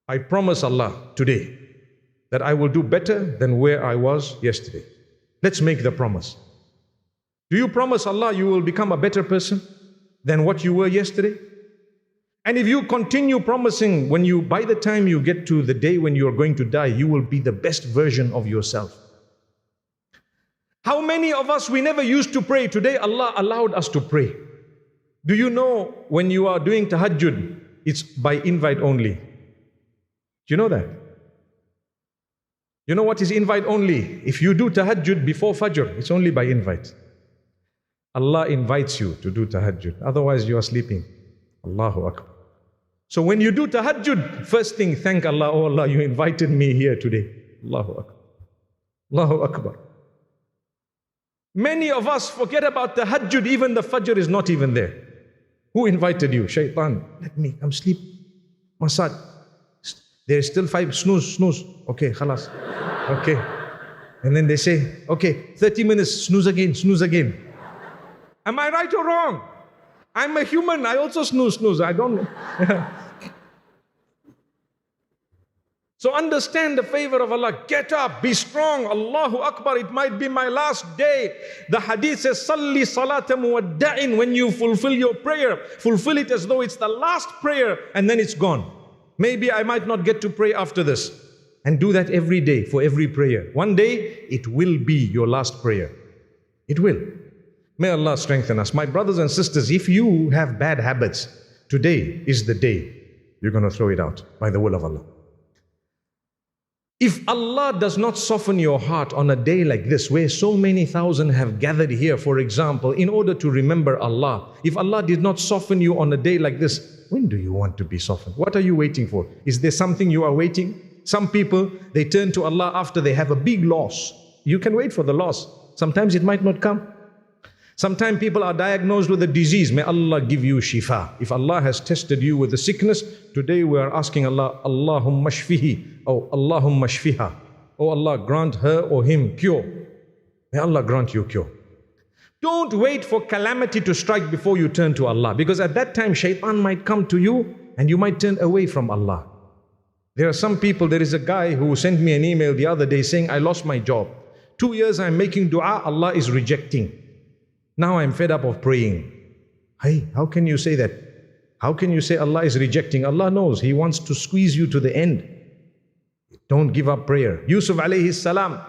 I promise Allah today that I will do better than where I was yesterday. Let's make the promise. Do you promise Allah you will become a better person than what you were yesterday? And if you continue promising, by the time you get to the day when you are going to die, you will be the best version of yourself. How many of us, we never used to pray. Today Allah allowed us to pray. Do you know when you are doing tahajjud, it's by invite only? Do you know that? You know what is invite only? If you do tahajjud before fajr, it's only by invite. Allah invites you to do tahajjud. Otherwise you are sleeping. Allahu Akbar. So when you do tahajjud, first thing, thank Allah. Oh Allah, you invited me here today. Allahu Akbar. Allahu Akbar. Many of us forget about tahajjud. Even the fajr is not even there. Who invited you? Shaitan. Let me come sleep. Masad. There is still 5. Snooze. Okay, khalas. Okay. And then they say, okay, 30 minutes, snooze again. Am I right or wrong? I'm a human, I also snooze. I don't know. So understand the favor of Allah. Get up, be strong. Allahu Akbar, it might be my last day. The hadith says, Salli salata muwadda'in. When you fulfill your prayer, fulfill it as though it's the last prayer and then it's gone. Maybe I might not get to pray after this. And do that every day for every prayer. One day, it will be your last prayer. It will. May Allah strengthen us. My brothers and sisters, if you have bad habits, today is the day you're going to throw it out by the will of Allah. If Allah does not soften your heart on a day like this, where so many thousand have gathered here, for example, in order to remember Allah, if Allah did not soften you on a day like this, when do you want to be softened? What are you waiting for? Is there something you are waiting? Some people, they turn to Allah after they have a big loss. You can wait for the loss. Sometimes it might not come. Sometimes people are diagnosed with a disease. May Allah give you shifa. If Allah has tested you with a sickness, today we are asking Allah, Allahumma shfihi, or Allahumma shfiha. Oh Allah, grant her or him cure. May Allah grant you cure. Don't wait for calamity to strike before you turn to Allah, because at that time shaitan might come to you and you might turn away from Allah. There are some people, there is a guy who sent me an email the other day saying, I lost my job. 2 years I'm making dua, Allah is rejecting. Now I'm fed up of praying. Hey, how can you say that? How can you say Allah is rejecting? Allah knows, He wants to squeeze you to the end. Don't give up prayer. Yusuf alayhi salam,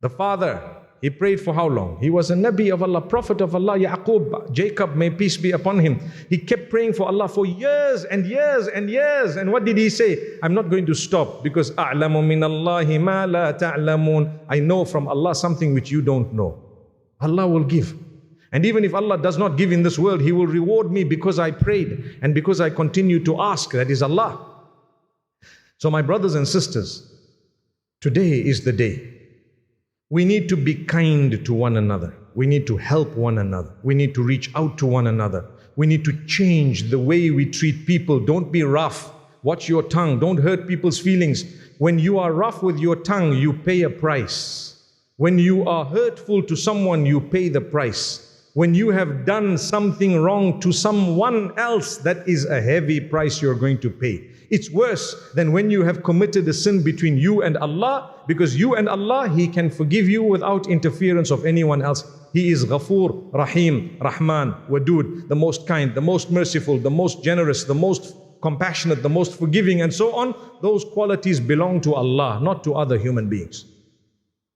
the father, he prayed for how long? He was a Nabi of Allah, Prophet of Allah. Yaqub, Jacob, may peace be upon him. He kept praying for Allah for years and years and years. And what did he say? I'm not going to stop, because أَعْلَمُ مِنَ اللَّهِ مَا لَا تَعْلَمُونَ. I know from Allah something which you don't know. Allah will give. And even if Allah does not give in this world, He will reward me because I prayed and because I continue to ask. That is Allah. So my brothers and sisters, today is the day. We need to be kind to one another. We need to help one another. We need to reach out to one another. We need to change the way we treat people. Don't be rough. Watch your tongue. Don't hurt people's feelings. When you are rough with your tongue, you pay a price. When you are hurtful to someone, you pay the price. When you have done something wrong to someone else, that is a heavy price you're going to pay. It's worse than when you have committed a sin between you and Allah, because you and Allah, He can forgive you without interference of anyone else. He is Ghafoor, Rahim, Rahman, Wadud, the most kind, the most merciful, the most generous, the most compassionate, the most forgiving, and so on. Those qualities belong to Allah, not to other human beings.